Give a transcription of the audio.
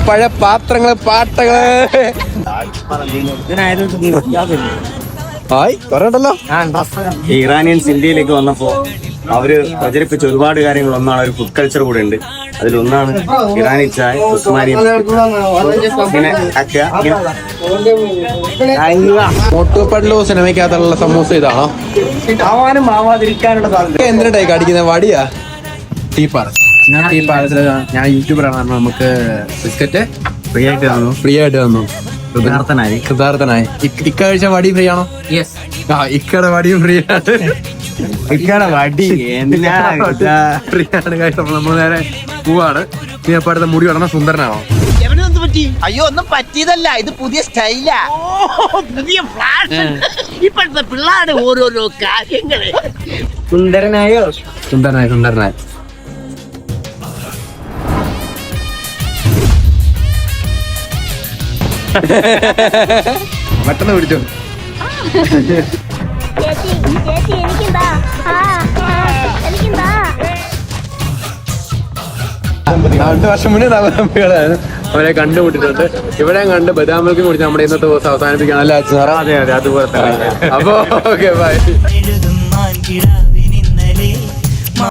പഴയ പാത്രങ്ങള് പാട്ടകള് പറഞ്ഞല്ലോ. ഇറാനിയൻസ് ഇന്ത്യയിലേക്ക് വന്നപ്പോ അവര് പ്രചരിപ്പിച്ച ഒരുപാട് കാര്യങ്ങൾ. ഒന്നാണ് ഒരു ഫുഡ് കൾച്ചർ കൂടെ ഉണ്ട്. അതിലൊന്നാണ് ഇറാനി ചായ, ഉസ്മാനി. മോട്ടുപള്ളു സിനിമയ്ക്കകത്തുള്ള സമൂസ ഇതാണോ? ആവാനും ആവാതിരിക്കാനുള്ള സാധ്യത. എന്തിനായി കടിക്കുന്ന വടിയാ? ഞാൻ യൂട്യൂബറാണ്. നമുക്ക് ബിസ്ക്കറ്റ് ഫ്രീ ആയിട്ട് തന്നു. കൃതാർത്ഥനായി. ഇക്ക കഴിച്ച വടി ഫ്രീ ആണോ? ഇക്കടെ വടിയും ഫ്രീ ആണ്. വടി ഫ്രീ ആണ്. നമ്മൾ നേരെ പോവാണ്. നീ അപ്പൊ അടുത്ത മുടി വളർന്ന സുന്ദരനാണോ? അയ്യോ ഒന്നും പറ്റിയതല്ല, ഇത് പുതിയ സ്റ്റൈലാ. പുതിയ ഫ്ലാഷ്. ഇപ്പോഴത്തെ പിള്ളേരുടെ ഓരോരോ കാര്യങ്ങള്. സുന്ദരനായോ? സുന്ദരനായി. പെട്ടെന്ന് പിടിച്ചോ. രണ്ട് വർഷം മുന്നേ നവദമ്പതികളാണ് അവരെ കണ്ടുമുട്ടിട്ടുണ്ട്. ഇവിടെ കണ്ട് ബദാം മിൽക്ക് കുടിച്ച് നമ്മുടെ ഇന്നത്തെ ദിവസം അവസാനിപ്പിക്കണം. അല്ലേ അച്ഛൻ? അതെ അതുപോലെ തന്നെ. അപ്പൊ ഓക്കെ ബൈ.